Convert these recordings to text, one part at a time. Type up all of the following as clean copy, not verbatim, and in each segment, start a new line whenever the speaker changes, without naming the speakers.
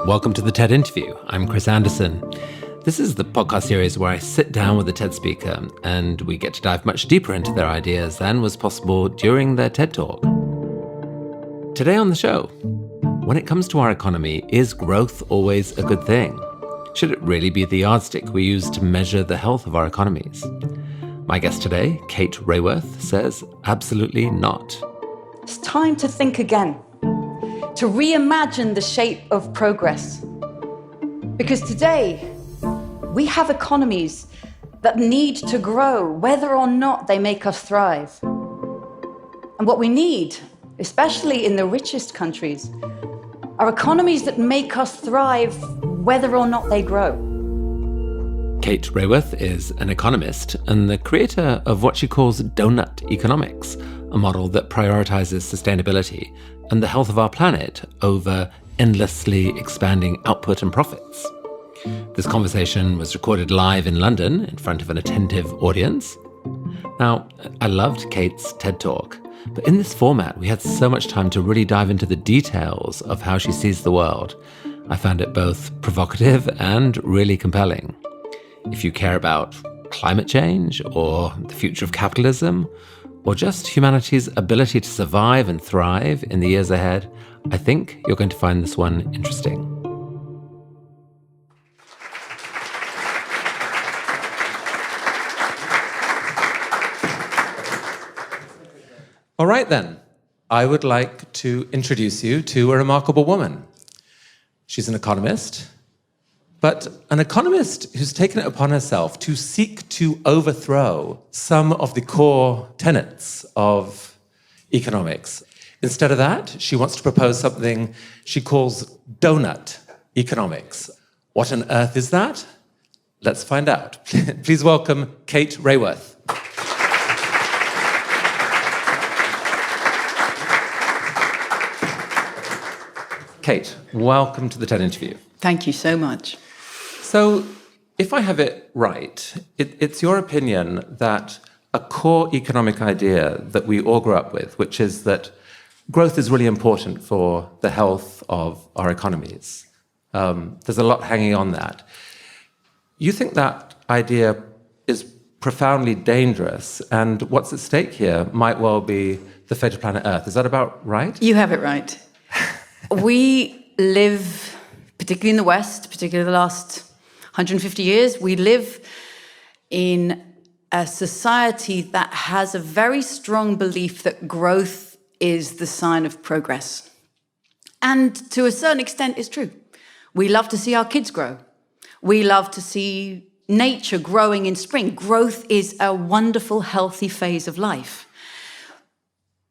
Welcome to the TED Interview. I'm Chris Anderson. This is the podcast series where I sit down with a TED speaker and we get to dive much deeper into their ideas than was possible during their TED Talk. Today on the show, when it comes to our economy, is growth always a good thing? Should it really be the yardstick we use to measure the health of our economies? My guest today, Kate Raworth, says absolutely not.
It's time to think again, to reimagine the shape of progress. Because today, we have economies that need to grow, whether or not they make us thrive. And what we need, especially in the richest countries, are economies that make us thrive, whether or not they grow.
Kate Raworth is an economist and the creator of what she calls doughnut economics, a model that prioritizes sustainability and the health of our planet over endlessly expanding output and profits. This conversation was recorded live in London in front of an attentive audience. Now, I loved Kate's TED Talk, but in this format, we had so much time to really dive into the details of how she sees the world. I found it both provocative and really compelling. If you care about climate change or the future of capitalism, or just humanity's ability to survive and thrive in the years ahead, I think you're going to find this one interesting. All right then, I would like to introduce you to a remarkable woman. She's an economist, but an economist who's taken it upon herself to seek to overthrow some of the core tenets of economics. Instead of that, she wants to propose something she calls doughnut economics. What on earth is that? Let's find out. Please welcome Kate Raworth. Kate, welcome to the TED Interview.
Thank you so much.
So, if I have it right, it's your opinion that a core economic idea that we all grew up with, which is that growth is really important for the health of our economies. There's a lot hanging on that. You think that idea is profoundly dangerous, and what's at stake here might well be the fate of planet Earth. Is that about right?
You have it right. We live, particularly in the West, particularly the last 150 years, we live in a society that has a very strong belief that growth is the sign of progress. And to a certain extent, it's true. We love to see our kids grow. We love to see nature growing in spring. Growth is a wonderful, healthy phase of life.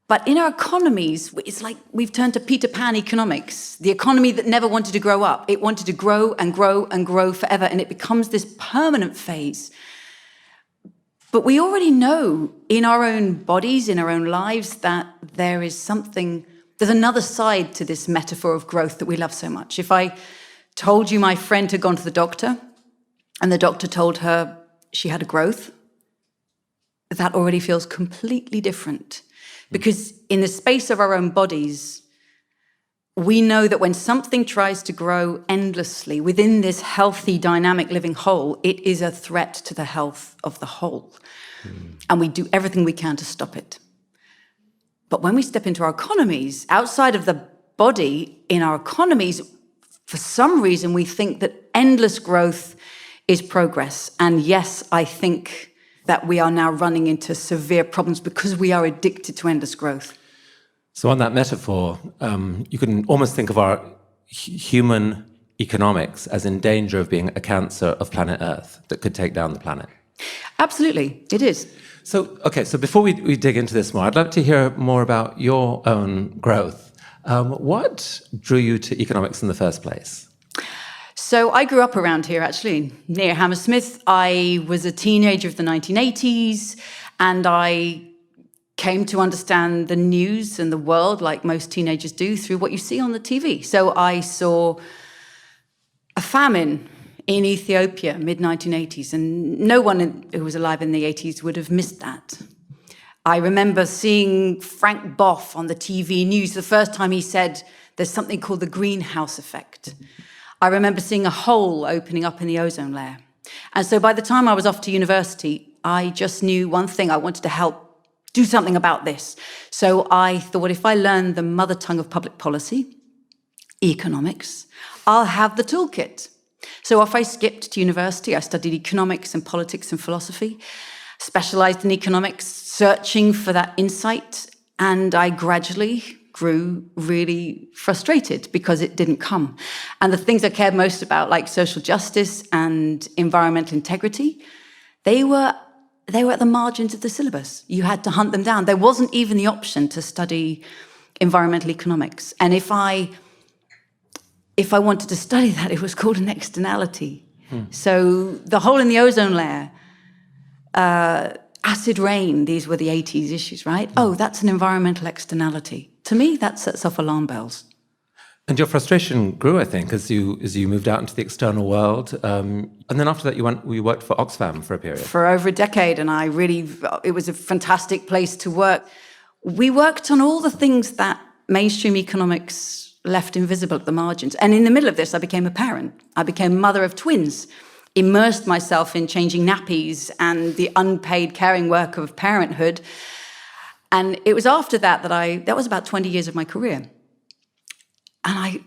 But in our economies, it's like we've turned to Peter Pan economics, the economy that never wanted to grow up. It wanted to grow and grow and grow forever, and it becomes this permanent phase. But we already know in our own bodies, in our own lives, that there's another side to this metaphor of growth that we love so much. If I told you my friend had gone to the doctor, and the doctor told her she had a growth, that already feels completely different. Because in the space of our own bodies, we know that when something tries to grow endlessly within this healthy, dynamic living whole, it is a threat to the health of the whole. And we do everything we can to stop it. But when we step into our economies, outside of the body, in our economies, for some reason, we think that endless growth is progress. And yes, I think that we are now running into severe problems because we are addicted to endless growth.
So on that metaphor, you can almost think of our human economics as in danger of being a cancer of planet Earth that could take down the planet.
Absolutely, it is.
So before we dig into this more, I'd love to hear more about your own growth. What drew you to economics in the first place?
So I grew up around here, actually, near Hammersmith. I was a teenager of the 1980s, and I came to understand the news and the world, like most teenagers do, through what you see on the TV. So I saw a famine in Ethiopia, mid-1980s, and no one who was alive in the 80s would have missed that. I remember seeing Frank Boff on the TV news the first time he said there's something called the greenhouse effect. I remember seeing a hole opening up in the ozone layer. And so by the time I was off to university, I just knew one thing: I wanted to help do something about this. So I thought, if I learn the mother tongue of public policy, economics, I'll have the toolkit. So off I skipped to university. I studied economics and politics and philosophy, specialized in economics, searching for that insight, and I gradually grew really frustrated because it didn't come. And the things I cared most about, like social justice and environmental integrity, they were at the margins of the syllabus. You had to hunt them down. There wasn't even the option to study environmental economics. And if I wanted to study that, it was called an externality. So the hole in the ozone layer, acid rain, these were the 80s issues, right? Oh, that's an environmental externality. To me, that sets off alarm bells.
And your frustration grew, I think, as you moved out into the external world. And then after that, you worked for Oxfam for a period.
For over a decade, and it was a fantastic place to work. We worked on all the things that mainstream economics left invisible at the margins. And in the middle of this, I became a parent. I became a mother of twins, immersed myself in changing nappies and the unpaid caring work of parenthood. And it was after that that was about 20 years of my career. And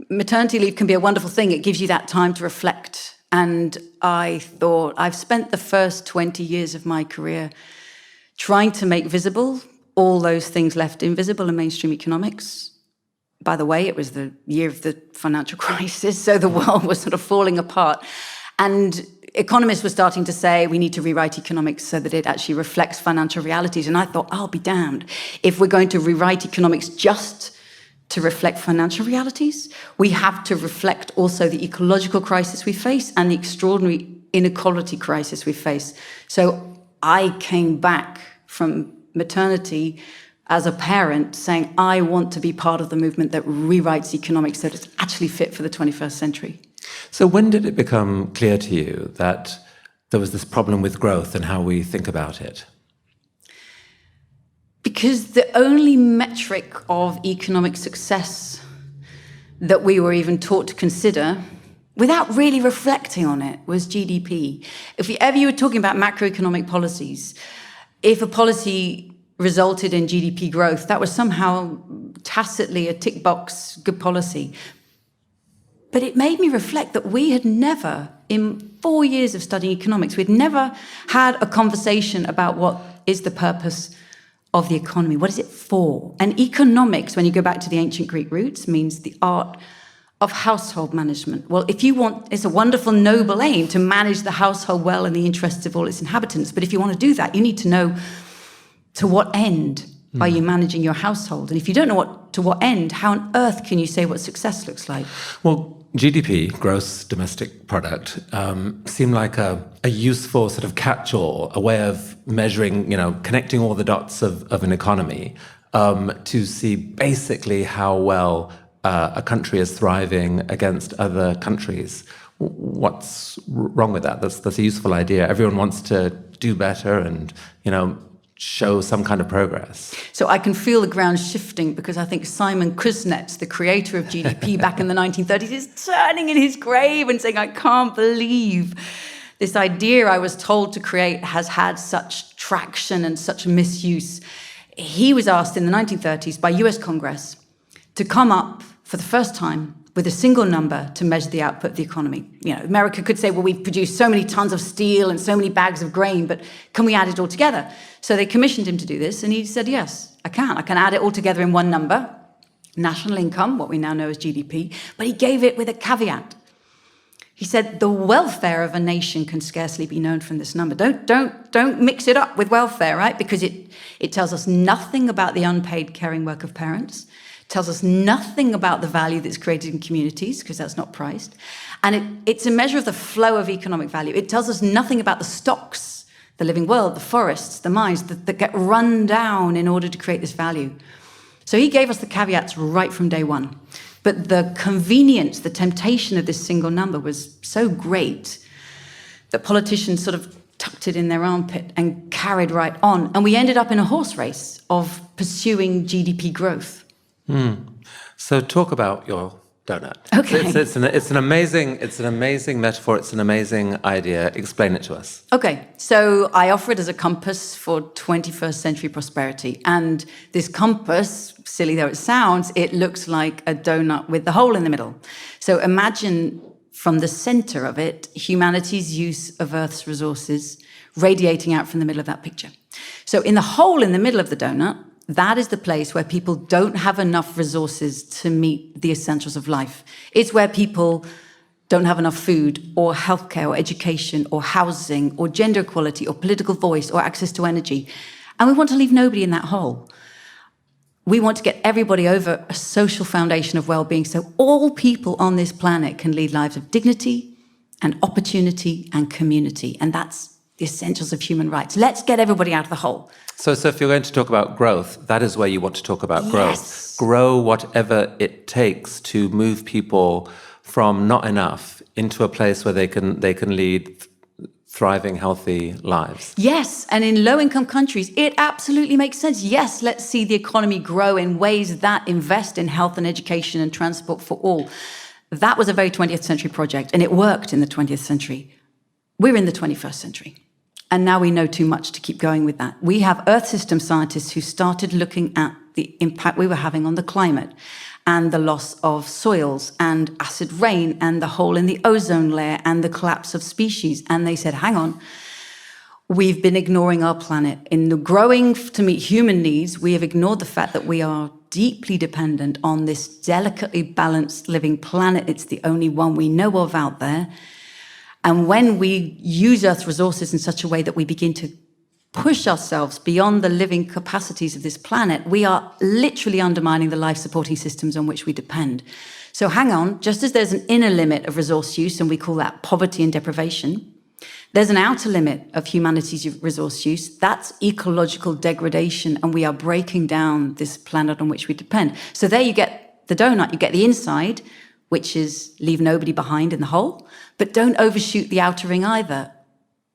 maternity leave can be a wonderful thing. It gives you that time to reflect. And I thought, I've spent the first 20 years of my career trying to make visible all those things left invisible in mainstream economics. By the way, it was the year of the financial crisis, so the world was sort of falling apart. And economists were starting to say, we need to rewrite economics so that it actually reflects financial realities. And I thought, I'll be damned. If we're going to rewrite economics just to reflect financial realities, we have to reflect also the ecological crisis we face and the extraordinary inequality crisis we face. So I came back from maternity as a parent saying, I want to be part of the movement that rewrites economics so that it's actually fit for the 21st century.
So when did it become clear to you that there was this problem with growth and how we think about it?
Because the only metric of economic success that we were even taught to consider, without really reflecting on it, was GDP. If you were talking about macroeconomic policies, if a policy resulted in GDP growth, that was somehow tacitly a tick box good policy. But it made me reflect that we had never, in 4 years of studying economics, we'd never had a conversation about what is the purpose of the economy. What is it for? And economics, when you go back to the ancient Greek roots, means the art of household management. Well, it's a wonderful, noble aim to manage the household well in the interests of all its inhabitants. But if you want to do that, you need to know to what end are you managing your household? And if you don't know to what end, how on earth can you say what success looks like?
Well, GDP, gross domestic product, seemed like a useful sort of catch-all, a way of measuring, connecting all the dots of an economy to see basically how well a country is thriving against other countries. What's wrong with that? That's a useful idea. Everyone wants to do better and, show some kind of progress.
So I can feel the ground shifting because I think Simon Kuznets, the creator of GDP back in the 1930s, is turning in his grave and saying, I can't believe this idea I was told to create has had such traction and such misuse. He was asked in the 1930s by US Congress to come up for the first time with a single number to measure the output of the economy. America could say, well, we've produced so many tons of steel and so many bags of grain, but can we add it all together? So they commissioned him to do this, and he said, yes, I can. I can add it all together in one number, national income, what we now know as GDP, but he gave it with a caveat. He said, the welfare of a nation can scarcely be known from this number. Don't mix it up with welfare, right? Because it tells us nothing about the unpaid caring work of parents, tells us nothing about the value that's created in communities, because that's not priced. And it's a measure of the flow of economic value. It tells us nothing about the stocks, the living world, the forests, the mines that get run down in order to create this value. So he gave us the caveats right from day one. But the convenience, the temptation of this single number was so great that politicians sort of tucked it in their armpit and carried right on. And we ended up in a horse race of pursuing GDP growth.
So talk about your donut.
Okay.
It's an amazing metaphor. It's an amazing idea. Explain it to us.
Okay, so I offer it as a compass for 21st century prosperity. And this compass, silly though it sounds, it looks like a donut with the hole in the middle. So imagine from the center of it, humanity's use of Earth's resources radiating out from the middle of that picture. So in the hole in the middle of the donut, that is the place where people don't have enough resources to meet the essentials of life. It's where people don't have enough food or healthcare or education or housing or gender equality or political voice or access to energy. And we want to leave nobody in that hole. We want to get everybody over a social foundation of well-being so all people on this planet can lead lives of dignity and opportunity and community. And that's the essentials of human rights. Let's get everybody out of the hole.
So if you're going to talk about growth, that is where you want to talk about growth.
Yes.
Grow whatever it takes to move people from not enough into a place where they can lead thriving, healthy lives.
Yes, and in low-income countries, it absolutely makes sense. Yes, let's see the economy grow in ways that invest in health and education and transport for all. That was a very 20th century project, and it worked in the 20th century. We're in the 21st century. And now we know too much to keep going with that. We have Earth system scientists who started looking at the impact we were having on the climate and the loss of soils and acid rain and the hole in the ozone layer and the collapse of species. And they said, hang on, we've been ignoring our planet. In the growing to meet human needs, we have ignored the fact that we are deeply dependent on this delicately balanced living planet. It's the only one we know of out there. And when we use Earth's resources in such a way that we begin to push ourselves beyond the living capacities of this planet, we are literally undermining the life-supporting systems on which we depend. So hang on, just as there's an inner limit of resource use, and we call that poverty and deprivation, there's an outer limit of humanity's resource use. That's ecological degradation, and we are breaking down this planet on which we depend. So there you get the donut, you get the inside, which is leave nobody behind in the hole, but don't overshoot the outer ring either,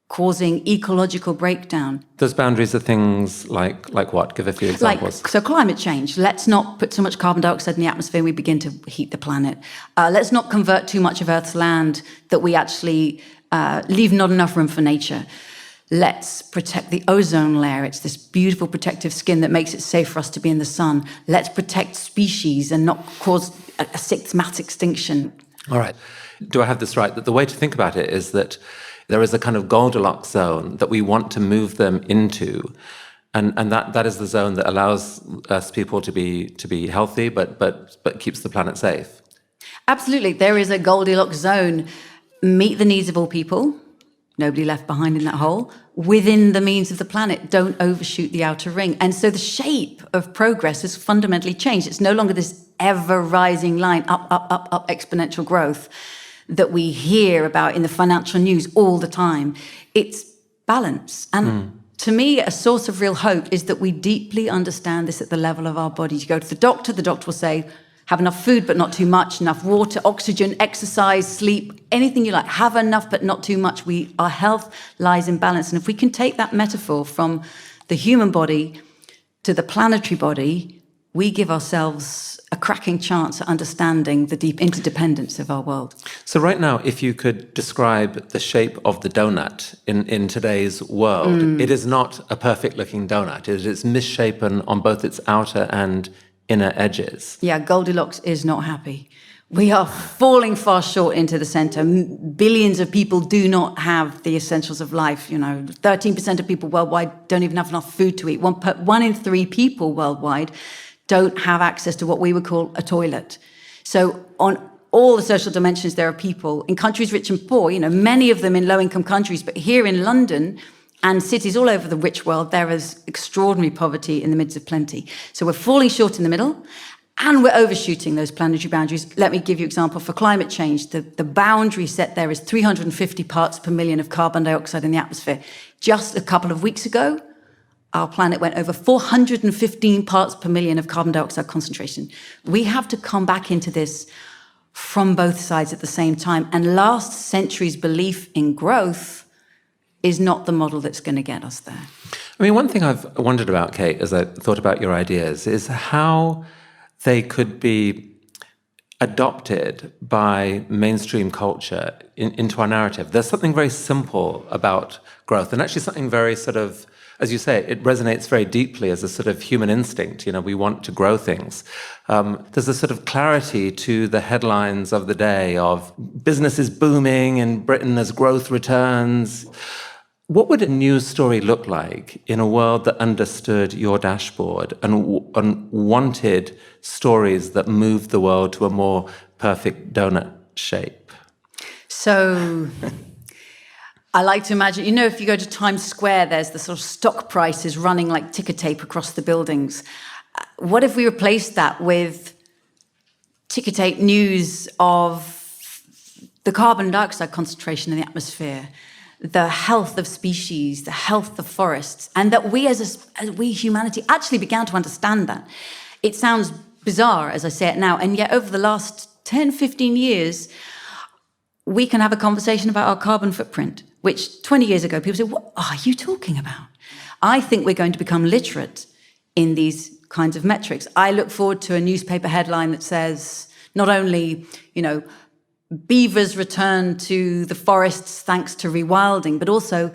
causing ecological breakdown.
Those boundaries are things like what? Give a few examples.
So climate change. Let's not put so much carbon dioxide in the atmosphere we begin to heat the planet. Let's not convert too much of Earth's land that we actually leave not enough room for nature. Let's protect the ozone layer. It's this beautiful protective skin that makes it safe for us to be in the sun. Let's protect species and not cause a sixth mass extinction.
All right. Do I have this right? That the way to think about it is that there is a kind of Goldilocks zone that we want to move them into. And that is the zone that allows us people to be healthy, but keeps the planet safe.
Absolutely. There is a Goldilocks zone. Meet the needs of all people. Nobody left behind in that hole. Within the means of the planet, don't overshoot the outer ring. And so the shape of progress has fundamentally changed. It's no longer this ever-rising line, up, exponential growth that we hear about in the financial news all the time. It's balance. And to me, a source of real hope is that we deeply understand this at the level of our bodies. You go to the doctor will say, have enough food, but not too much, enough water, oxygen, exercise, sleep, anything you like. Have enough, but not too much. Our health lies in balance. And if we can take that metaphor from the human body to the planetary body, we give ourselves a cracking chance at understanding the deep interdependence of our world.
So right now, if you could describe the shape of the donut in today's world, it is not a perfect-looking donut. It is misshapen on both its outer and inner edges.
Yeah, Goldilocks is not happy. We are falling far short into the center. Billions of people do not have the essentials of life. 13% of people worldwide don't even have enough food to eat. One in 3 people worldwide don't have access to what we would call a toilet. So on all the social dimensions, there are people in countries rich and poor, many of them in low-income countries, but here in London and cities all over the rich world, there is extraordinary poverty in the midst of plenty. So we're falling short in the middle, and we're overshooting those planetary boundaries. Let me give you an example. For climate change, the boundary set there is 350 parts per million of carbon dioxide in the atmosphere. Just a couple of weeks ago, our planet went over 415 parts per million of carbon dioxide concentration. We have to come back into this from both sides at the same time. And last century's belief in growth is not the model that's going to get us there.
I mean, one thing I've wondered about, Kate, as I thought about your ideas, is how they could be adopted by mainstream culture into our narrative. There's something very simple about growth, and actually something very sort of, as you say, it resonates very deeply as a sort of human instinct. We want to grow things. There's a sort of clarity to the headlines of the day of business is booming in Britain as growth returns. What would a news story look like in a world that understood your dashboard and wanted stories that moved the world to a more perfect donut shape?
So I like to imagine, if you go to Times Square, there's the sort of stock prices running like ticker tape across the buildings. What if we replaced that with ticker tape news of the carbon dioxide concentration in the atmosphere, the health of species, the health of forests, and that we as humanity actually began to understand that. It sounds bizarre as I say it now, and yet over the last 10, 15 years, we can have a conversation about our carbon footprint, which 20 years ago, people said, what are you talking about? I think we're going to become literate in these kinds of metrics. I look forward to a newspaper headline that says, not only, beavers return to the forests thanks to rewilding, but also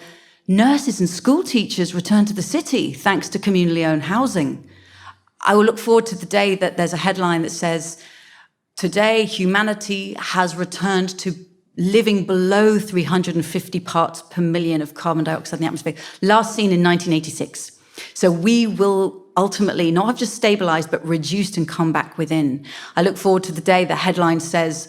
nurses and school teachers return to the city thanks to communally owned housing. I will look forward to the day that there's a headline that says, today humanity has returned to living below 350 parts per million of carbon dioxide in the atmosphere, last seen in 1986. So we will ultimately not have just stabilized, but reduced and come back within. I look forward to the day the headline says,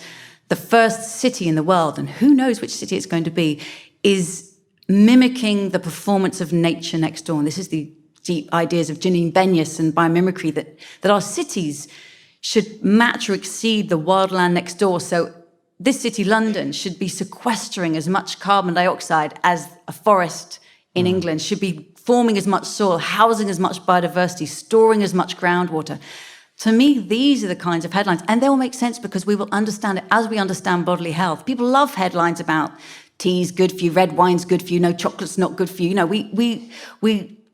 the first city in the world, and who knows which city it's going to be, is mimicking the performance of nature next door. And this is the deep ideas of Janine Benyus and biomimicry, that our cities should match or exceed the wildland next door. So this city, London, should be sequestering as much carbon dioxide as a forest in England, should be forming as much soil, housing as much biodiversity, storing as much groundwater. To me, these are the kinds of headlines, and they will make sense because we will understand it as we understand bodily health. People love headlines about tea's good for you, red wine's good for you, no, chocolate's not good for you.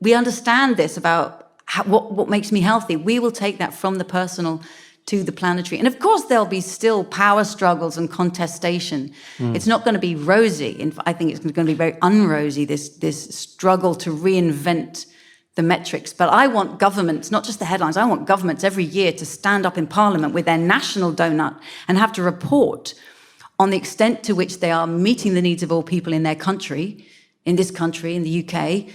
We understand this about what makes me healthy. We will take that from the personal to the planetary. And of course, there'll be still power struggles and contestation. It's not going to be rosy. I think it's going to be very unrosy, this struggle to reinvent the metrics. But I want governments, not just the headlines, I want governments every year to stand up in Parliament with their national donut and have to report on the extent to which they are meeting the needs of all people in their country, in this country, in the UK,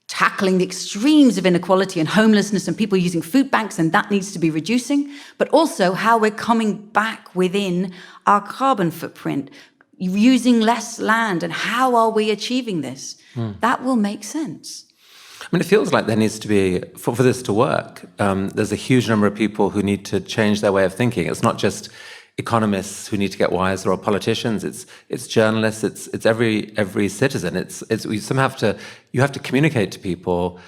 tackling the extremes of inequality and homelessness and people using food banks, and that needs to be reducing, but also how we're coming back within our carbon footprint, using less land, and how are we achieving this? That will make sense.
I mean, it feels like there needs to be, for this to work, there's a huge number of people who need to change their way of thinking. It's not just economists who need to get wiser or politicians. It's journalists. It's every citizen. You have to communicate to people.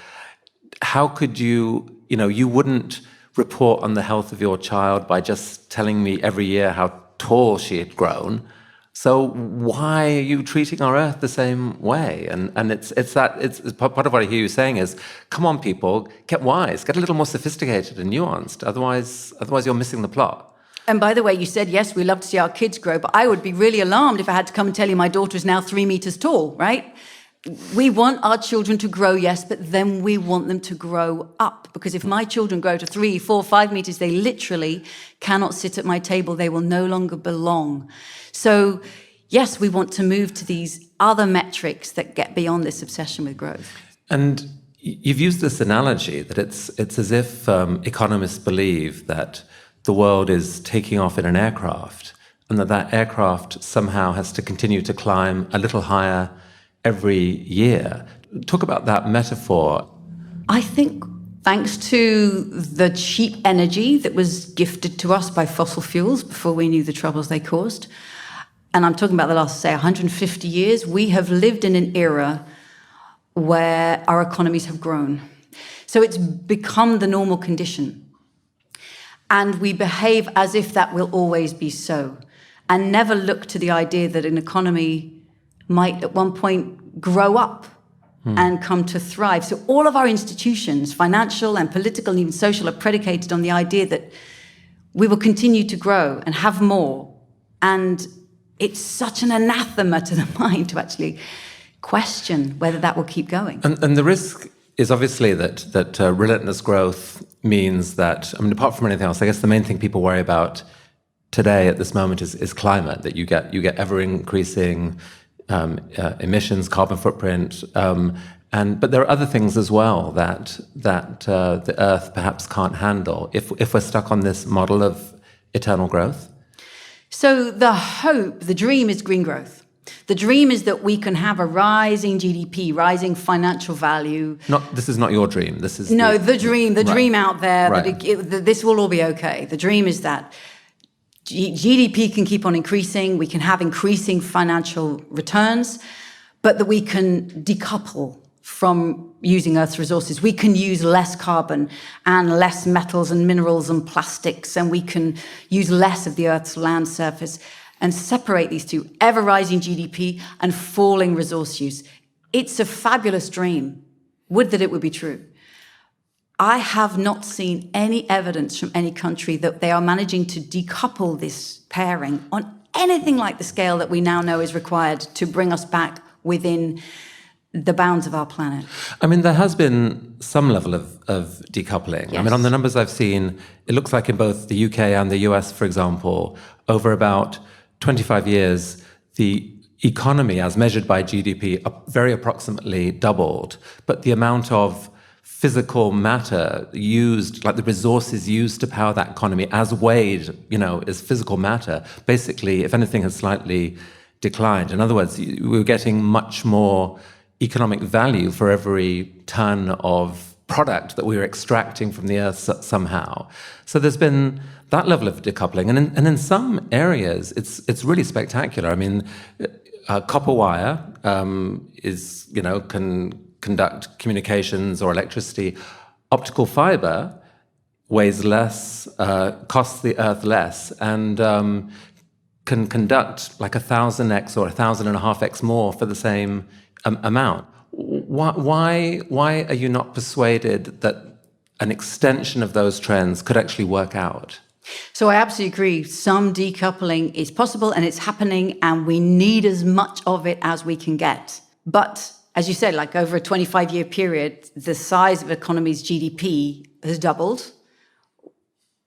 How could you wouldn't report on the health of your child by just telling me every year how tall she had grown. So why are you treating our Earth the same way? And it's part of what I hear you saying is, come on, people, get wise, get a little more sophisticated and nuanced. Otherwise you're missing the plot.
And by the way, you said, yes, we love to see our kids grow, but I would be really alarmed if I had to come and tell you my daughter is now 3 meters tall, right? We want our children to grow, yes, but then we want them to grow up. Because if my children grow to 3, 4, 5 meters, they literally cannot sit at my table. They will no longer belong. So, yes, we want to move to these other metrics that get beyond this obsession with growth.
And you've used this analogy that it's as if economists believe that the world is taking off in an aircraft, and that aircraft somehow has to continue to climb a little higher every year. Talk about that metaphor.
I think thanks to the cheap energy that was gifted to us by fossil fuels before we knew the troubles they caused, and I'm talking about the last, say, 150 years, we have lived in an era where our economies have grown. So it's become the normal condition. And we behave as if that will always be so, and never look to the idea that an economy might at one point grow up and come to thrive. So all of our institutions, financial and political and even social, are predicated on the idea that we will continue to grow and have more. And it's such an anathema to the mind to actually question whether that will keep going.
And the risk is obviously that relentless growth means that, I mean, apart from anything else, I guess the main thing people worry about today at this moment is climate, that you get ever-increasing emissions, carbon footprint, but there are other things as well that the Earth perhaps can't handle if we're stuck on this model of eternal growth.
So the dream is green growth. The dream is that we can have a rising GDP, rising financial value.
This is not your dream. This is
the dream out there.
Right.
That this will all be okay. The dream is that GDP can keep on increasing. We can have increasing financial returns, but that we can decouple from using Earth's resources. We can use less carbon and less metals and minerals and plastics, and we can use less of the Earth's land surface and separate these two, ever-rising GDP and falling resource use. It's a fabulous dream. Would that it would be true. I have not seen any evidence from any country that they are managing to decouple this pairing on anything like the scale that we now know is required to bring us back within the bounds of our planet.
I mean, there has been some level of decoupling.
Yes.
I mean, on the numbers I've seen, it looks like in both the UK and the US, for example, over about 25 years, the economy, as measured by GDP, very approximately doubled. But the amount of physical matter used, like the resources used to power that economy, as weighed, as physical matter, basically, if anything, has slightly declined. In other words, we're getting much more economic value for every ton of product that we're extracting from the earth somehow. So there's been that level of decoupling, and in some areas it's really spectacular. I mean, copper wire can conduct communications or electricity. Optical fiber weighs less, costs the earth less, and can conduct like 1,000x or 1,500x more for the same amount. Why are you not persuaded that an extension of those trends could actually work out?
So I absolutely agree. Some decoupling is possible and it's happening, and we need as much of it as we can get. But as you said, like over a 25-year period, the size of the economy's GDP has doubled.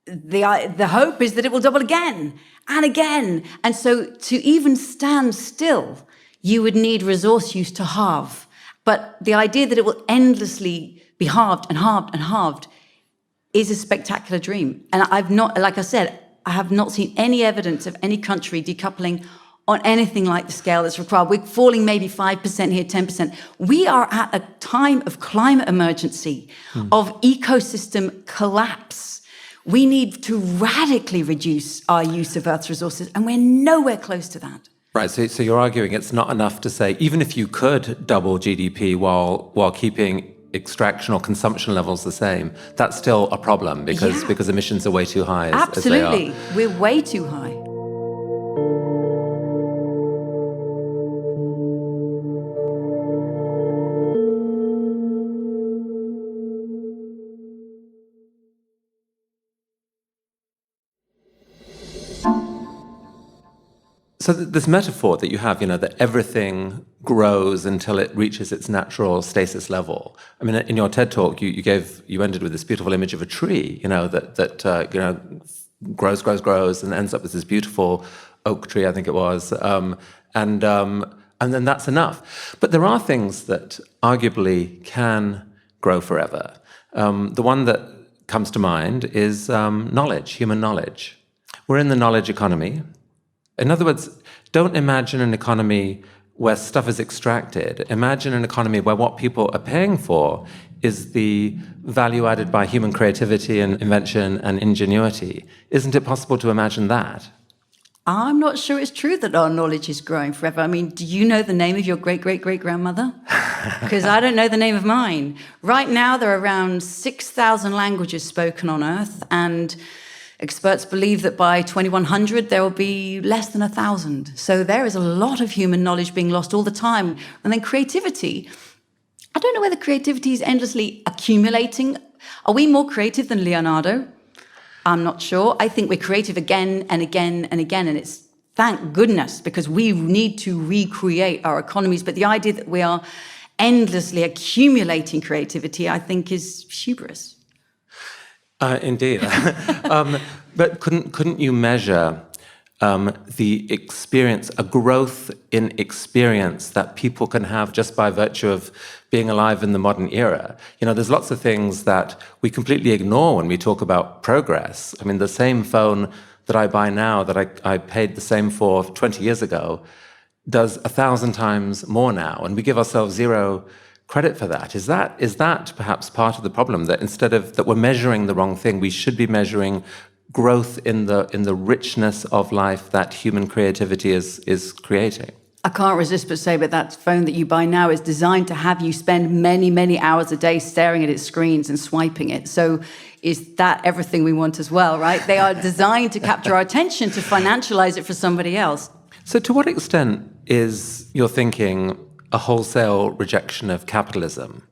The hope is that it will double again and again. And so to even stand still, you would need resource use to halve. But the idea that it will endlessly be halved and halved and halved is a spectacular dream. And I have not seen any evidence of any country decoupling on anything like the scale that's required. We're falling maybe 5% here, 10%. We are at a time of climate emergency, of ecosystem collapse. We need to radically reduce our use of Earth's resources, and we're nowhere close to that.
Right, so you're arguing it's not enough to say, even if you could double GDP while keeping extraction or consumption levels the same, that's still a problem because emissions are way too high as they are.
Absolutely, we're way too high.
So this metaphor that you have, that everything grows until it reaches its natural stasis level. I mean, in your TED talk, you ended with this beautiful image of a tree, that grows and ends up as this beautiful oak tree, I think it was, and then that's enough. But there are things that arguably can grow forever. The one that comes to mind is knowledge, human knowledge. We're in the knowledge economy. In other words, don't imagine an economy where stuff is extracted. Imagine an economy where what people are paying for is the value added by human creativity and invention and ingenuity. Isn't it possible to imagine that?
I'm not sure it's true that our knowledge is growing forever. I mean, do you know the name of your great-great-great-grandmother? Because I don't know the name of mine. Right now, there are around 6,000 languages spoken on Earth, and experts believe that by 2100, there will be less than 1,000. So there is a lot of human knowledge being lost all the time. And then creativity, I don't know whether creativity is endlessly accumulating. Are we more creative than Leonardo? I'm not sure. I think we're creative again and again and again, and it's thank goodness, because we need to recreate our economies. But the idea that we are endlessly accumulating creativity, I think, is hubris.
Indeed. But couldn't you measure the experience, a growth in experience that people can have just by virtue of being alive in the modern era? You know, there's lots of things that we completely ignore when we talk about progress. I mean, the same phone that I buy now that I paid the same for 20 years ago does 1,000 times more now, and we give ourselves zero credit for that. Is that perhaps part of the problem, that instead of that we're measuring the wrong thing, we should be measuring growth in the richness of life that human creativity is creating?
I can't resist but say, but that phone that you buy now is designed to have you spend many, many hours a day staring at its screens and swiping it. So is that everything we want as well, right? They are designed to capture our attention, to financialize it for somebody else.
So to what extent is your thinking a wholesale rejection of capitalism?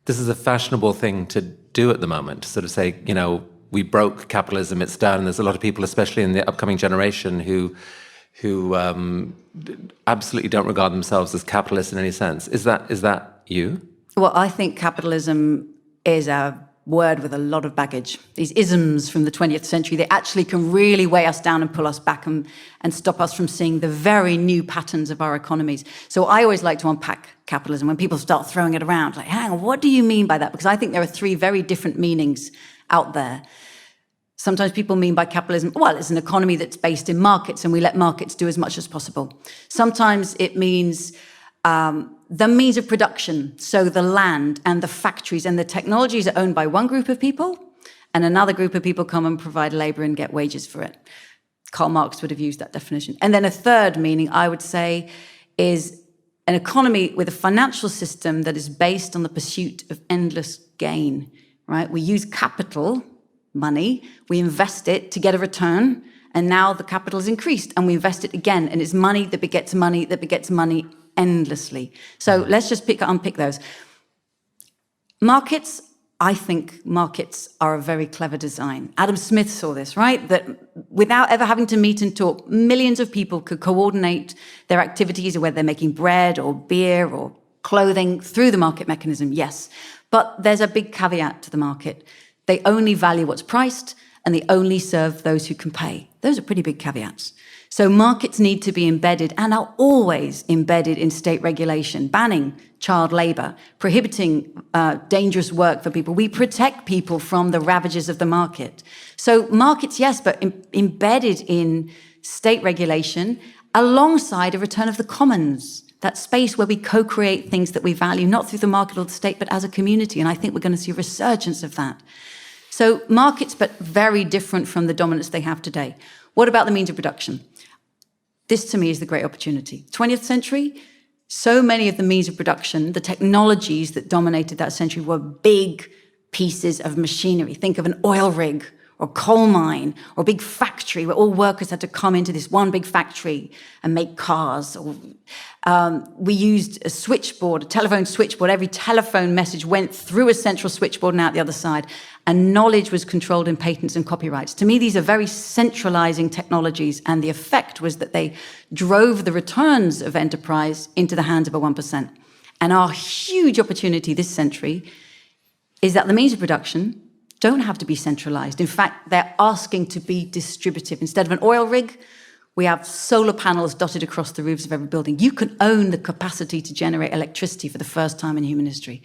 This is a fashionable thing to do at the moment, to sort of say, you know, we broke capitalism, it's done. There's a lot of people, especially in the upcoming generation, who absolutely don't regard themselves as capitalists in any sense. Is that you?
Well, I think capitalism is a word with a lot of baggage. These isms from the 20th century, they actually can really weigh us down and pull us back and stop us from seeing the very new patterns of our economies. So I always like to unpack capitalism when people start throwing it around. Like, hang on, what do you mean by that? Because I think there are three very different meanings out there. Sometimes people mean by capitalism, well, it's an economy that's based in markets and we let markets do as much as possible. Sometimes it means the means of production, so the land and the factories and the technologies are owned by one group of people, and another group of people come and provide labor and get wages for it. Karl Marx would have used that definition. And then a third meaning, I would say, is an economy with a financial system that is based on the pursuit of endless gain, right? We use capital, money, we invest it to get a return, and now the capital is increased and we invest it again, and it's money that begets money that begets money endlessly. So let's just unpick those. Markets, I think markets are a very clever design. Adam Smith saw this, right? That without ever having to meet and talk, millions of people could coordinate their activities, whether they're making bread or beer or clothing, through the market mechanism, yes. But there's a big caveat to the market. They only value what's priced, and they only serve those who can pay. Those are pretty big caveats. So markets need to be embedded, and are always embedded, in state regulation, banning child labor, prohibiting dangerous work for people. We protect people from the ravages of the market. So markets, yes, but embedded in state regulation alongside a return of the commons, that space where we co-create things that we value, not through the market or the state, but as a community. And I think we're going to see a resurgence of that. So markets, but very different from the dominance they have today. What about the means of production? This, to me, is the great opportunity. 20th century, so many of the means of production, the technologies that dominated that century were big pieces of machinery. Think of an oil rig or coal mine or a big factory where all workers had to come into this one big factory and make cars. Or, we used a switchboard, a telephone switchboard. Every telephone message went through a central switchboard and out the other side. And knowledge was controlled in patents and copyrights. To me, these are very centralizing technologies, and the effect was that they drove the returns of enterprise into the hands of a 1%. And our huge opportunity this century is that the means of production don't have to be centralized. In fact, they're asking to be distributive. Instead of an oil rig, we have solar panels dotted across the roofs of every building. You can own the capacity to generate electricity for the first time in human history.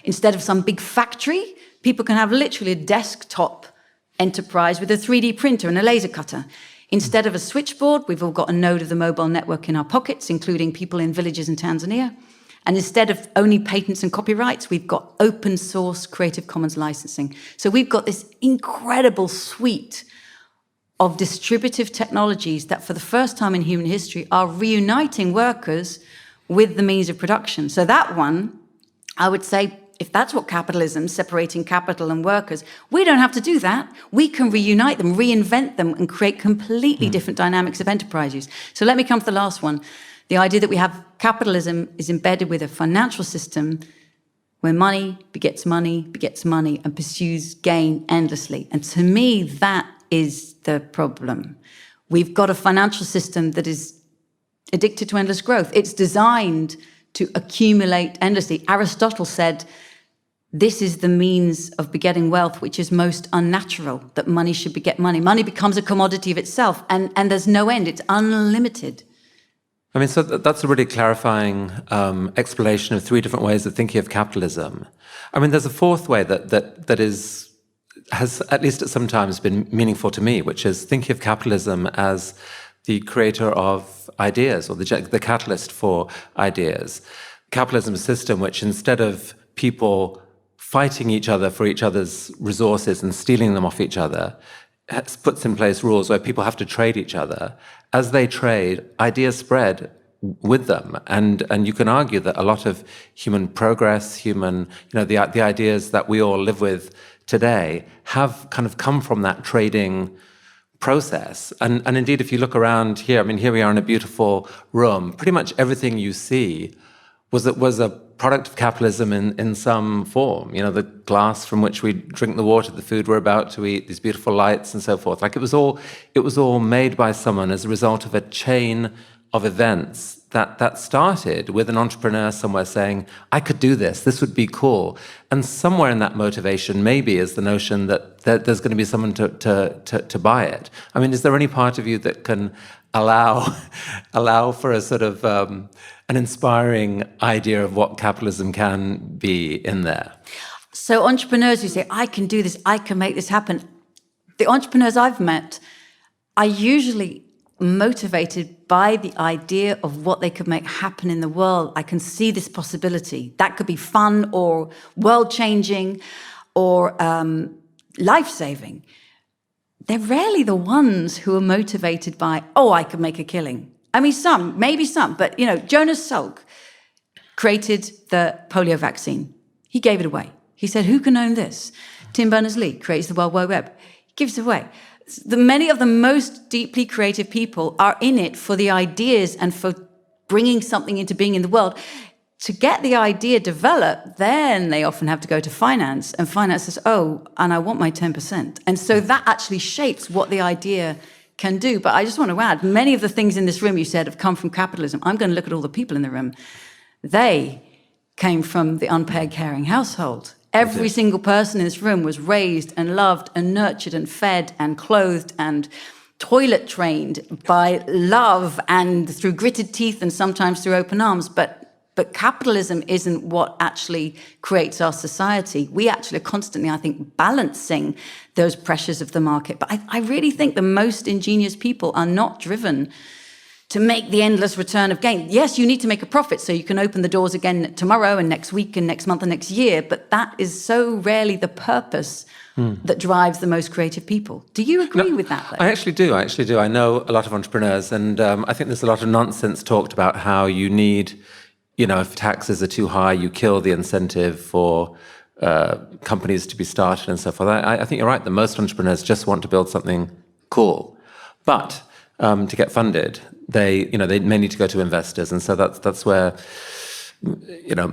Instead of some big factory, people can have literally a desktop enterprise with a 3D printer and a laser cutter. Instead of a switchboard, we've all got a node of the mobile network in our pockets, including people in villages in Tanzania. And instead of only patents and copyrights, we've got open source Creative Commons licensing. So we've got this incredible suite of distributive technologies that for the first time in human history are reuniting workers with the means of production. So that one, I would say, if that's what capitalism, separating capital and workers, we don't have to do that. We can reunite them, reinvent them, and create completely different dynamics of enterprise use. So let me come to the last one. The idea that we have capitalism is embedded with a financial system where money begets money, and pursues gain endlessly. And to me, that is the problem. We've got a financial system that is addicted to endless growth. It's designed to accumulate endlessly. Aristotle said, this is the means of begetting wealth, which is most unnatural, that money should beget money. Money becomes a commodity of itself, and there's no end. It's unlimited.
I mean, so that's a really clarifying explanation of three different ways of thinking of capitalism. I mean, there's a fourth way that has, at least at some times, been meaningful to me, which is thinking of capitalism as the creator of ideas, or the catalyst for ideas. Capitalism is a system which, instead of people fighting each other for each other's resources and stealing them off each other, puts in place rules where people have to trade each other. As they trade, ideas spread with them, and you can argue that a lot of human progress, the ideas that we all live with today have kind of come from that trading process. And indeed, if you look around here, I mean, here we are in a beautiful room. Pretty much everything you see was a product of capitalism in some form. You know, the glass from which we drink the water, the food we're about to eat, these beautiful lights and so forth. Like it was all made by someone as a result of a chain of events that started with an entrepreneur somewhere saying, I could do this would be cool. And somewhere in that motivation maybe is the notion that there's going to be someone to buy it. I mean, is there any part of you that can allow for a sort of an inspiring idea of what capitalism can be in there?
So entrepreneurs who say, I can do this, I can make this happen. The entrepreneurs I've met are usually motivated by the idea of what they could make happen in the world. I can see this possibility. That could be fun or world-changing or life-saving. They're rarely the ones who are motivated by, I could make a killing. I mean, maybe some, but, Jonas Salk created the polio vaccine. He gave it away. He said, who can own this? Tim Berners-Lee creates the World Wide Web. He gives it away. Many of the most deeply creative people are in it for the ideas and for bringing something into being in the world. To get the idea developed, then they often have to go to finance, and finance says, and I want my 10%. And so that actually shapes what the idea can do. But I just want to add, many of the things in this room you said have come from capitalism. I'm going to look at all the people in the room. They came from the unpaired caring household. Every single person in this room was raised and loved and nurtured and fed and clothed and toilet trained by love and through gritted teeth and sometimes through open arms. But capitalism isn't what actually creates our society. We actually are constantly, I think, balancing those pressures of the market. But I really think the most ingenious people are not driven to make the endless return of gain. Yes, you need to make a profit so you can open the doors again tomorrow and next week and next month and next year, but that is so rarely the purpose that drives the most creative people. Do you agree with that, though? I
actually do. I know a lot of entrepreneurs, and I think there's a lot of nonsense talked about how you need, if taxes are too high, you kill the incentive for companies to be started and so forth. I think you're right that most entrepreneurs just want to build something cool. But to get funded, they may need to go to investors, and so that's where,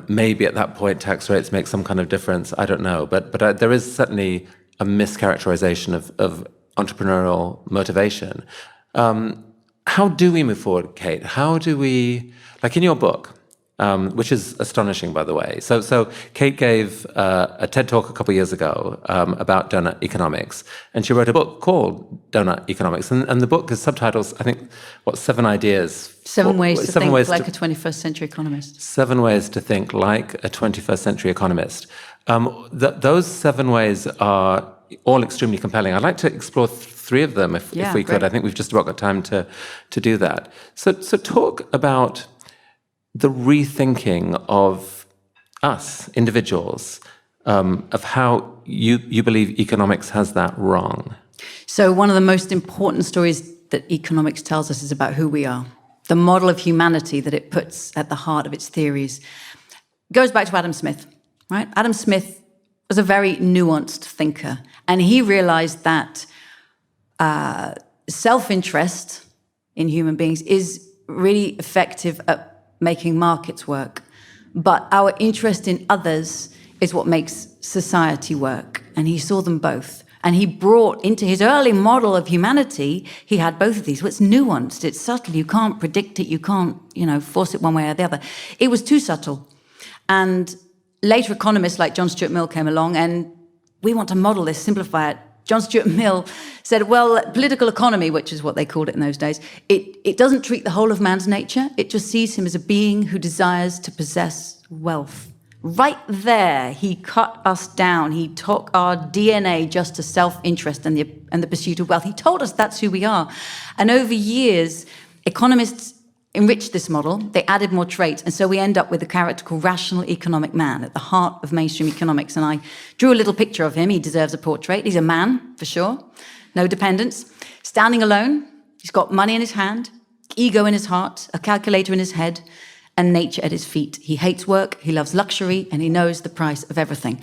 maybe at that point tax rates make some kind of difference. I don't know, but there is certainly a mischaracterization of entrepreneurial motivation. How do we move forward, Kate? How do we, like in your book, which is astonishing, by the way. So Kate gave a TED Talk a couple of years ago about doughnut economics, and she wrote a book called Doughnut Economics. And the book is subtitles, I think, 7 ideas?
7 ways to think like a 21st century economist.
7 ways to think like a 21st century economist. Those 7 ways are all extremely compelling. I'd like to explore 3 of them if we could. I think we've just about got time to do that. So talk about the rethinking of us, individuals, of how you believe economics has that wrong.
So one of the most important stories that economics tells us is about who we are. The model of humanity that it puts at the heart of its theories goes back to Adam Smith, right? Adam Smith was a very nuanced thinker, and he realized that self-interest in human beings is really effective at making markets work. But our interest in others is what makes society work. And he saw them both. And he brought into his early model of humanity, he had both of these. Well, it's nuanced, it's subtle, you can't predict it, you can't, force it one way or the other. It was too subtle. And later economists like John Stuart Mill came along, and we want to model this, simplify it. John Stuart Mill said, well, political economy, which is what they called it in those days, it doesn't treat the whole of man's nature, it just sees him as a being who desires to possess wealth. Right there, he cut us down. He took our DNA just to self-interest and the pursuit of wealth. He told us that's who we are. And over years, economists enriched this model. They added more traits. And so we end up with a character called rational economic man at the heart of mainstream economics. And I drew a little picture of him. He deserves a portrait. He's a man, for sure. No dependence. Standing alone. He's got money in his hand, ego in his heart, a calculator in his head, and nature at his feet. He hates work, he loves luxury, and he knows the price of everything.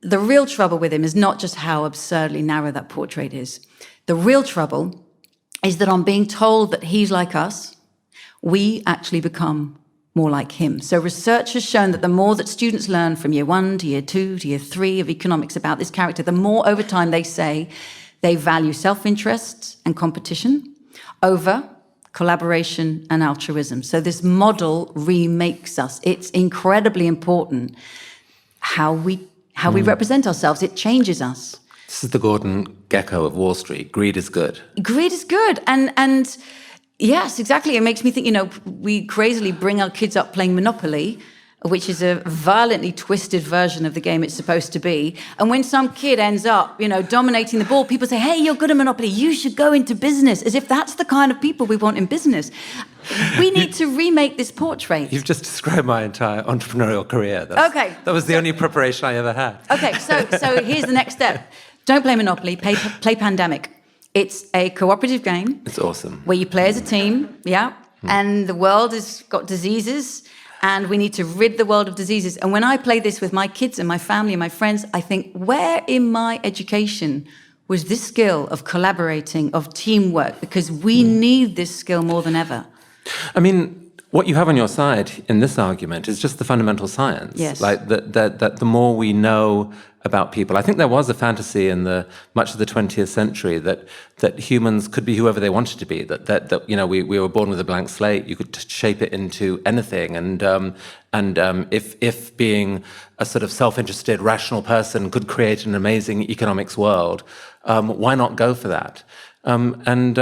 The real trouble with him is not just how absurdly narrow that portrait is. The real trouble is that on being told that he's like us, we actually become more like him. So research has shown that the more that students learn from year 1 to year 2 to year 3 of economics about this character, the more over time they say they value self-interest and competition over collaboration and altruism. So this model remakes us. It's incredibly important how we represent ourselves. It changes us.
This is the Gordon Gekko of Wall Street. Greed is good.
Greed is good. And yes, exactly. It makes me think, we crazily bring our kids up playing Monopoly, which is a violently twisted version of the game it's supposed to be. And when some kid ends up, dominating the board, people say, hey, you're good at Monopoly, you should go into business, as if that's the kind of people we want in business. We need to remake this portrait.
You've just described my entire entrepreneurial career.
Okay.
That was the only preparation I ever had.
Okay, so here's the next step. Don't play Monopoly, play Pandemic. It's a cooperative game.
It's awesome.
Where you play as a team, and the world has got diseases, and we need to rid the world of diseases. And when I play this with my kids and my family and my friends, I think, where in my education was this skill of collaborating, of teamwork? Because we need this skill more than ever.
I mean, what you have on your side in this argument is just the fundamental science.
Yes.
Like that the more we know about people. I think there was a fantasy in much of the 20th century that humans could be whoever they wanted to be. That we were born with a blank slate. You could shape it into anything. And if being a sort of self-interested, rational person could create an amazing economics world, why not go for that? And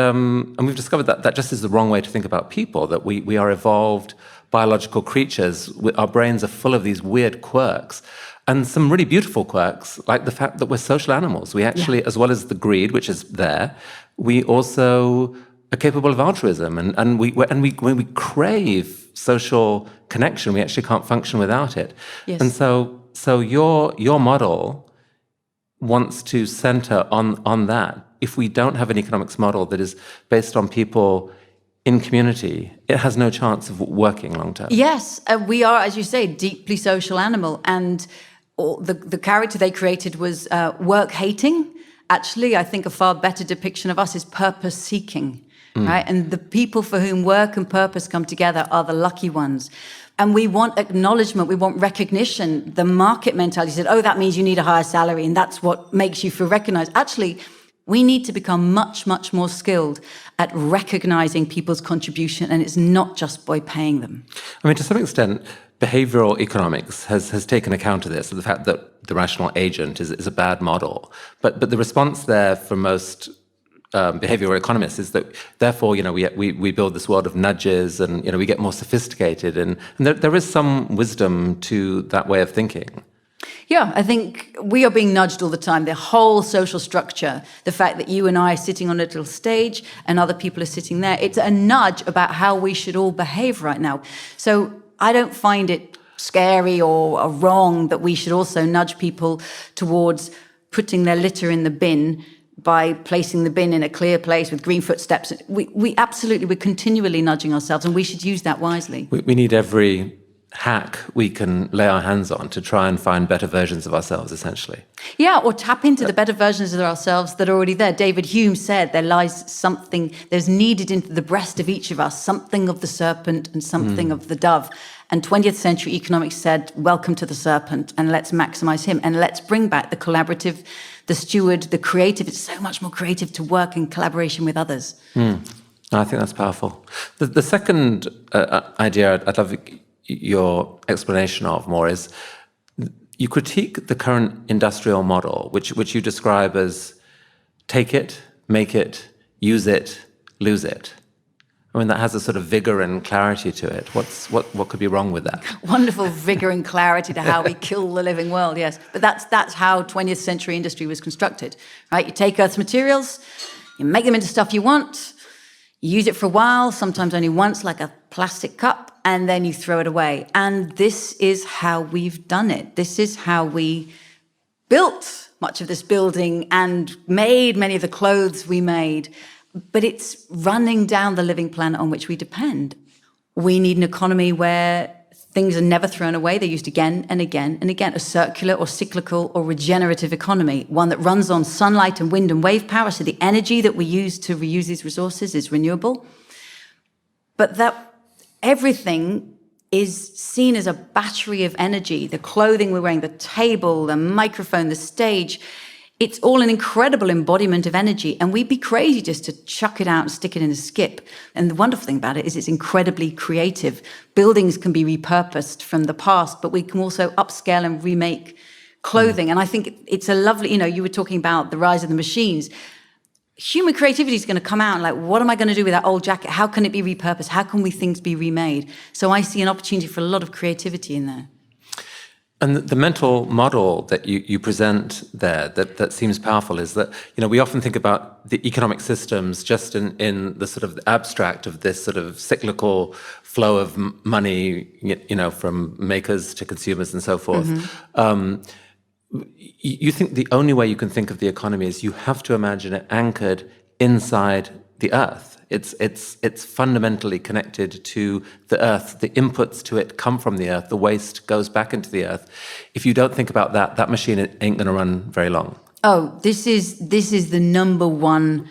we've discovered that just is the wrong way to think about people. That we are evolved biological creatures. Our brains are full of these weird quirks. And some really beautiful quirks, like the fact that we're social animals. We actually, as well as the greed, which is there, we also are capable of altruism. And when we crave social connection, we actually can't function without it.
Yes.
And so your model wants to center on that. If we don't have an economics model that is based on people in community, it has no chance of working long term.
Yes, we are, as you say, deeply social animal. And the character they created was work-hating. Actually, I think a far better depiction of us is purpose-seeking, right? And the people for whom work and purpose come together are the lucky ones. And we want acknowledgement, we want recognition. The market mentality said, oh, that means you need a higher salary, and that's what makes you feel recognized. Actually, we need to become much, much more skilled at recognizing people's contribution, and it's not just by paying them.
I mean, to some extent, behavioral economics has taken account of this, of the fact that the rational agent is a bad model. But the response there for most behavioral economists is that, therefore, we build this world of nudges, and we get more sophisticated, and there is some wisdom to that way of thinking.
Yeah, I think we are being nudged all the time. The whole social structure, the fact that you and I are sitting on a little stage and other people are sitting there, it's a nudge about how we should all behave right now. So I don't find it scary or wrong that we should also nudge people towards putting their litter in the bin by placing the bin in a clear place with green footsteps. We're continually nudging ourselves, and we should use that wisely.
We need every hack we can lay our hands on to try and find better versions of ourselves, essentially.
Yeah, or tap into the better versions of ourselves that are already there. David Hume said there's needed into the breast of each of us something of the serpent and something of the dove. And 20th century economics said, welcome to the serpent, and let's maximize him, and let's bring back the collaborative, the steward, the creative. It's so much more creative to work in collaboration with others.
I think that's powerful. The second idea I'd love your explanation of more is you critique the current industrial model, which you describe as take it, make it, use it, lose it. I mean, that has a sort of vigor and clarity to it. What could be wrong with that?
Wonderful vigor and clarity to how we kill the living world, yes. But that's how 20th century industry was constructed, right? You take Earth's materials, you make them into stuff you want, you use it for a while, sometimes only once, like a plastic cup, and then you throw it away. And this is how we've done it. This is how we built much of this building and made many of the clothes we made. But it's running down the living planet on which we depend. We need an economy where things are never thrown away. They're used again and again and again. A circular or cyclical or regenerative economy, one that runs on sunlight and wind and wave power. So the energy that we use to reuse these resources is renewable. But that everything is seen as a battery of energy. The clothing we're wearing, the table, the microphone, the stage, it's all an incredible embodiment of energy. And we'd be crazy just to chuck it out and stick it in a skip. And the wonderful thing about it is it's incredibly creative. Buildings can be repurposed from the past, but we can also upscale and remake clothing. And I think it's a lovely, you were talking about the rise of the machines. Human creativity is going to come out and like, what am I going to do with that old jacket? How can it be repurposed? How can things be remade? So I see an opportunity for a lot of creativity in there.
And the mental model that you present there that seems powerful is that, we often think about the economic systems just in the sort of abstract of this sort of cyclical flow of money, from makers to consumers and so forth. You think the only way you can think of the economy is you have to imagine it anchored inside the earth. It's fundamentally connected to the earth. The inputs to it come from the earth. The waste goes back into the earth. If you don't think about that machine ain't going to run very long.
Oh, this is the number one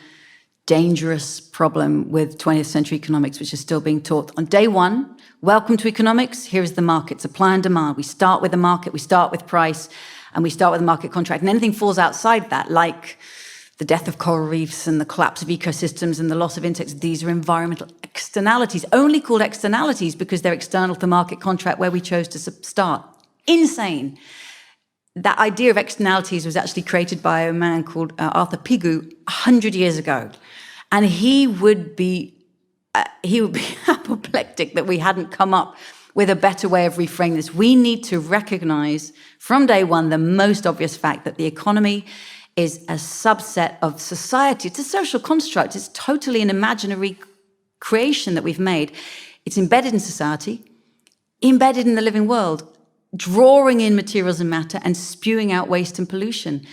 dangerous problem with 20th century economics, which is still being taught. On day one, welcome to economics. Here is the market, supply and demand. We start with the market, we start with price, and we start with a market contract. And anything falls outside that, like the death of coral reefs and the collapse of ecosystems and the loss of insects, these are environmental externalities, only called externalities because they're external to the market contract where we chose to start. Insane. That idea of externalities was actually created by a man called Arthur Pigou 100 years ago. And he would be apoplectic that we hadn't come up with a better way of reframing this. We need to recognize from day one the most obvious fact that the economy is a subset of society. It's a social construct. It's totally an imaginary creation that we've made. It's embedded in society, embedded in the living world, drawing in materials and matter and spewing out waste and pollution.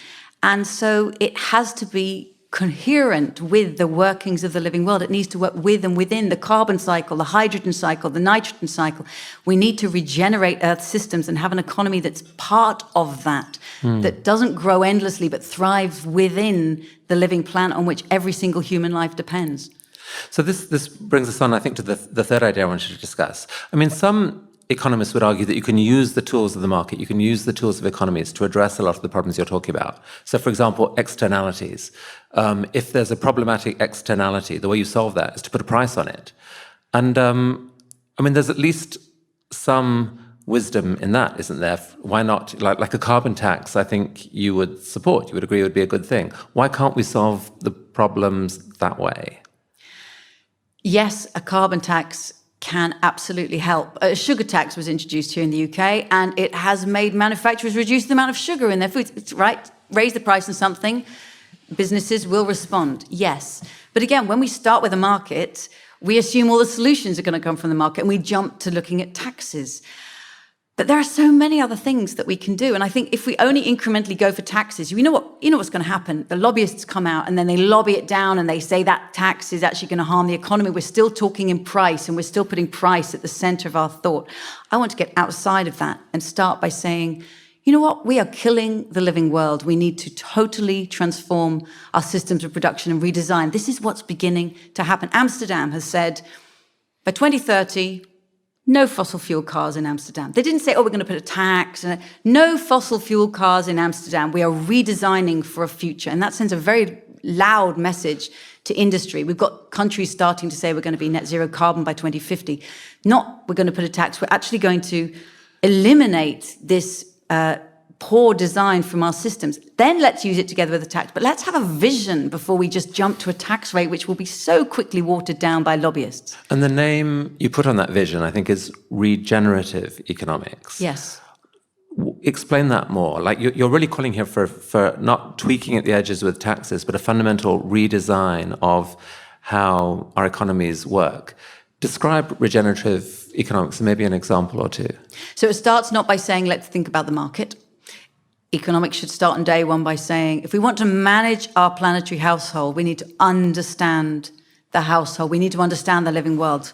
And so it has to be coherent with the workings of the living world. It needs to work with and within the carbon cycle, the hydrogen cycle, the nitrogen cycle. We need to regenerate Earth systems and have an economy that's part of that, that doesn't grow endlessly but thrives within the living planet on which every single human life depends.
So this brings us on, I think, to the third idea I wanted to discuss. I mean, some economists would argue that you can use the tools of the market, you can use the tools of economies to address a lot of the problems you're talking about. So, for example, externalities. If there's a problematic externality, the way you solve that is to put a price on it. And, there's at least some wisdom in that, isn't there? Why not? Like a carbon tax, I think you would support, you would agree it would be a good thing. Why can't we solve the problems that way?
Yes, a carbon tax can absolutely help. A sugar tax was introduced here in the UK, and it has made manufacturers reduce the amount of sugar in their foods. It's right, raise the price on something, businesses will respond, yes. But again, when we start with a market, we assume all the solutions are going to come from the market, and we jump to looking at taxes. But there are so many other things that we can do. And I think if we only incrementally go for taxes, you know what's going to happen? The lobbyists come out and then they lobby it down and they say that tax is actually going to harm the economy. We're still talking in price and we're still putting price at the center of our thought. I want to get outside of that and start by saying, you know what? We are killing the living world. We need to totally transform our systems of production and redesign. This is what's beginning to happen. Amsterdam has said by 2030, no fossil fuel cars in Amsterdam. They didn't say, we're going to put a tax. No fossil fuel cars in Amsterdam. We are redesigning for a future. And that sends a very loud message to industry. We've got countries starting to say we're going to be net zero carbon by 2050. Not we're going to put a tax. We're actually going to eliminate this poor design from our systems. Then let's use it together with a tax. But let's have a vision before we just jump to a tax rate, which will be so quickly watered down by lobbyists.
And the name you put on that vision, I think, is regenerative economics.
Yes.
Explain that more. Like you're really calling here for not tweaking at the edges with taxes, but a fundamental redesign of how our economies work. Describe regenerative economics and maybe an example or two.
So it starts not by saying, let's think about the market. Economics should start on day one by saying, if we want to manage our planetary household, we need to understand the household. We need to understand the living world.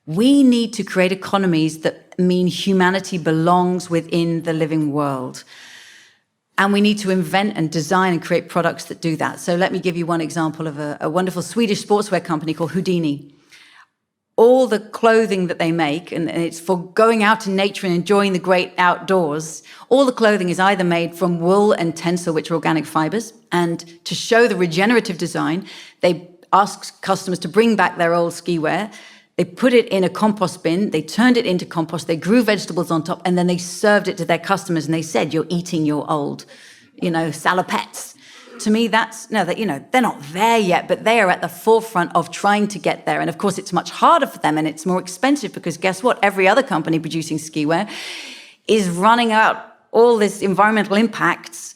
We need to create economies that mean humanity belongs within the living world. And we need to invent and design and create products that do that. So let me give you one example of a wonderful Swedish sportswear company called Houdini. All the clothing that they make, and it's for going out in nature and enjoying the great outdoors, all the clothing is either made from wool and tencel, which are organic fibers. And to show the regenerative design, they asked customers to bring back their old ski wear. They put it in a compost bin. They turned it into compost. They grew vegetables on top, and then they served it to their customers. And they said, "You're eating your old, salopettes." To me, they're not there yet, but they are at the forefront of trying to get there. And of course, it's much harder for them and it's more expensive because guess what? Every other company producing ski wear is running out all this environmental impacts,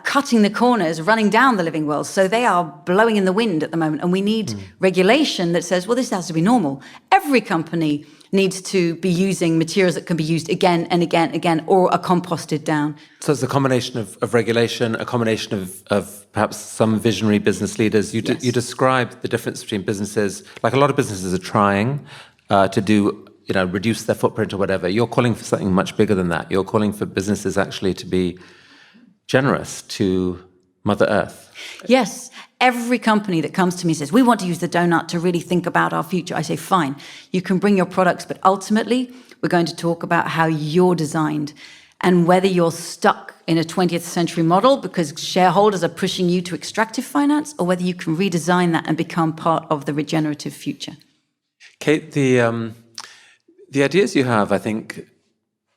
cutting the corners, running down the living world. So they are blowing in the wind at the moment. And we need regulation that says, well, this has to be normal. Every company needs to be using materials that can be used again and again and again, or are composted down.
So it's a combination of regulation, a combination of perhaps some visionary business leaders. You describe the difference between businesses, like a lot of businesses are trying to do, reduce their footprint or whatever. You're calling for something much bigger than that. You're calling for businesses actually to be generous to Mother Earth.
Yes. Every company that comes to me says, we want to use the doughnut to really think about our future. I say, fine, you can bring your products, but ultimately we're going to talk about how you're designed and whether you're stuck in a 20th century model because shareholders are pushing you to extractive finance, or whether you can redesign that and become part of the regenerative future.
Kate, the ideas you have, I think,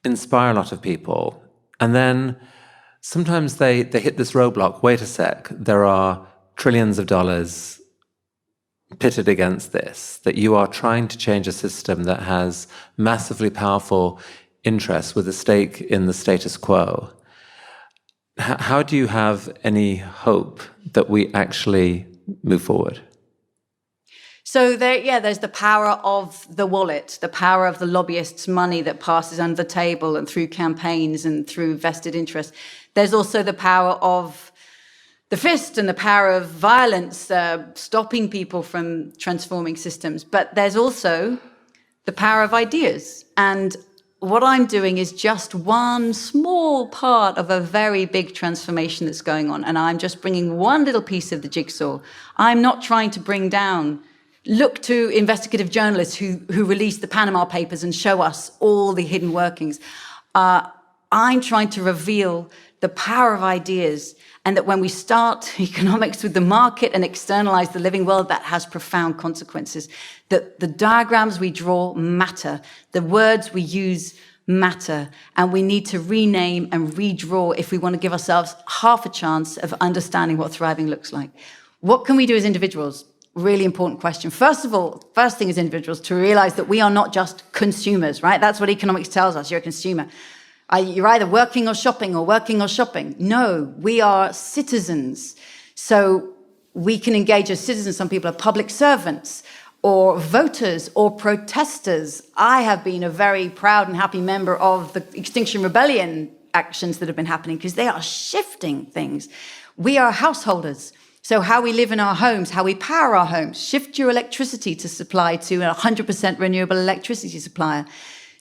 inspire a lot of people. And then sometimes they hit this roadblock. Wait a sec, there are trillions of dollars pitted against this, that you are trying to change a system that has massively powerful interests with a stake in the status quo. How do you have any hope that we actually move forward?
So there's the power of the wallet, the power of the lobbyists' money that passes under the table and through campaigns and through vested interests. There's also the power of the fist and the power of violence, stopping people from transforming systems. But there's also the power of ideas. And what I'm doing is just one small part of a very big transformation that's going on. And I'm just bringing one little piece of the jigsaw. I'm not trying to bring down. Look to investigative journalists who release the Panama Papers and show us all the hidden workings. I'm trying to reveal the power of ideas, and that when we start economics with the market and externalize the living world, that has profound consequences. That the diagrams we draw matter, the words we use matter, and we need to rename and redraw if we want to give ourselves half a chance of understanding what thriving looks like. What can we do as individuals? Really important question. First of all, first thing as individuals, to realize that we are not just consumers, right? That's what economics tells us. You're a consumer. You're either working or shopping or working or shopping. No, we are citizens. So we can engage as citizens. Some people are public servants. or voters or protesters. I have been a very proud and happy member of the Extinction Rebellion actions that have been happening because they are shifting things. We are householders. So how we live in our homes, how we power our homes, shift your electricity to supply to a 100% renewable electricity supplier.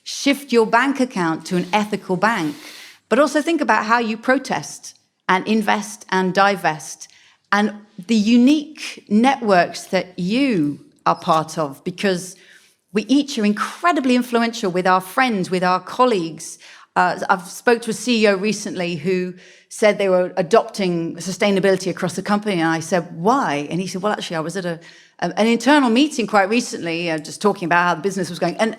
Shift your bank account to an ethical bank. But also think about how you protest and invest and divest and the unique networks that you are part of, because we each are incredibly influential with our friends, with our colleagues. I've spoke to a CEO recently who said they were adopting sustainability across the company. And I said, why? And he said, well, actually, I was at an internal meeting quite recently, just talking about how the business was going. And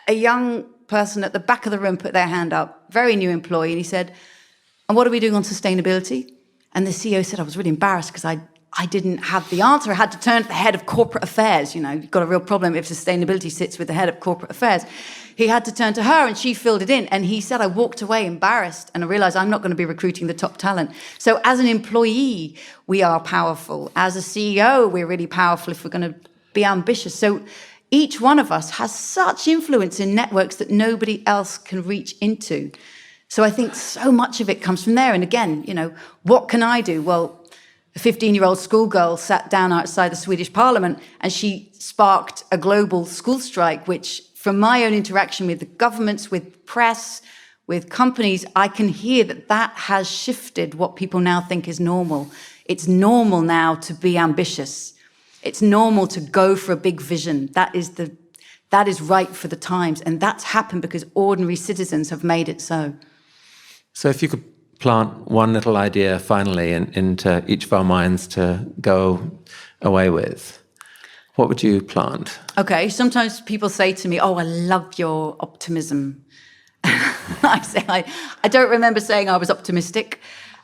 a young person at the back of the room put their hand up, very new employee. And he said, and what are we doing on sustainability? And the CEO said, I was really embarrassed because I didn't have the answer. I had to turn to the head of corporate affairs. You know, you've got a real problem if sustainability sits with the head of corporate affairs. He had to turn to her and she filled it in. And he said, I walked away embarrassed and I realized I'm not going to be recruiting the top talent. So as an employee, we are powerful. As a CEO, we're really powerful if we're going to be ambitious. So each one of us has such influence in networks that nobody else can reach into. So I think so much of it comes from there. And again, you know, what can I do? Well, a 15-year-old schoolgirl sat down outside the Swedish parliament and she sparked a global school strike, which from my own interaction with the governments, with press, with companies, I can hear that has shifted what people now think is normal. It's normal now to be ambitious. It's normal to go for a big vision. That is right for the times. And that's happened because ordinary citizens have made it so.
So if you could plant one little idea finally into each of our minds to go away with, what would you plant?
Okay, sometimes people say to me, oh, I love your optimism. I say, I don't remember saying I was optimistic.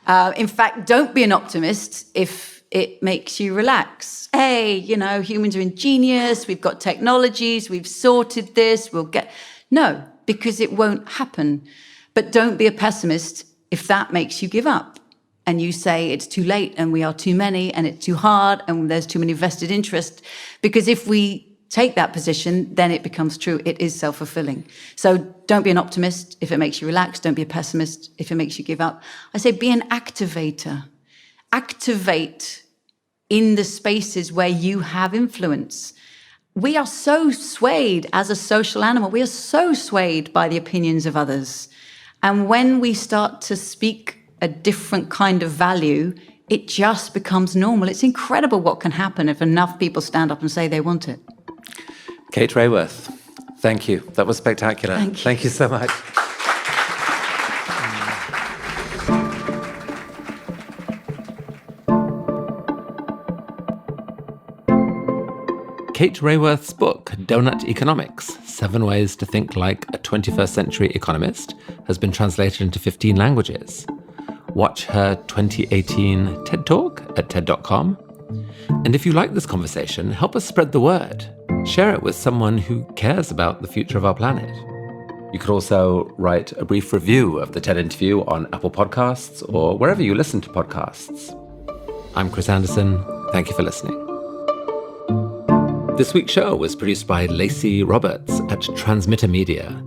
In fact, don't be an optimist if it makes you relax. Hey, you know, humans are ingenious, we've got technologies, we've sorted this, we'll get... No, because it won't happen. But don't be a pessimist if that makes you give up and you say it's too late and we are too many and it's too hard and there's too many vested interest. Because if we take that position, then it becomes true. It is self-fulfilling. So don't be an optimist if it makes you relax. Don't be a pessimist if it makes you give up. I say be an activator. Activate in the spaces where you have influence. We are so swayed as a social animal. We are so swayed by the opinions of others. And when we start to speak a different kind of value, it just becomes normal. It's incredible what can happen if enough people stand up and say they want it.
Kate Raworth, thank you. That was spectacular. Thank you so much. Kate Raworth's book, Doughnut Economics, 7 Ways to Think Like a 21st Century Economist, has been translated into 15 languages. Watch her 2018 TED Talk at TED.com. And if you like this conversation, help us spread the word. Share it with someone who cares about the future of our planet. You could also write a brief review of the TED interview on Apple Podcasts or wherever you listen to podcasts. I'm Chris Anderson. Thank you for listening. This week's show was produced by Lacey Roberts at Transmitter Media.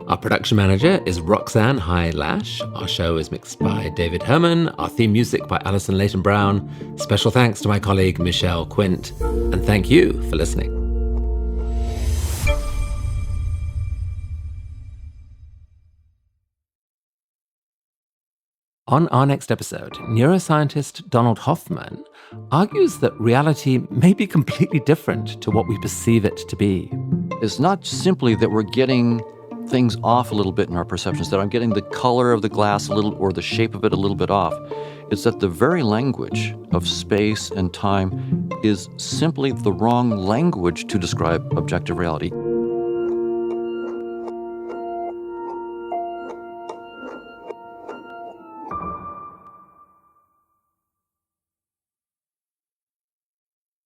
Our production manager is Roxanne High-Lash. Our show is mixed by David Herman. Our theme music by Alison Leighton-Brown. Special thanks to my colleague Michelle Quint. And thank you for listening. On our next episode, neuroscientist Donald Hoffman argues that reality may be completely different to what we perceive it to be.
It's not simply that we're getting things off a little bit in our perceptions, that I'm getting the color of the glass a little or the shape of it a little bit off. It's that the very language of space and time is simply the wrong language to describe objective reality.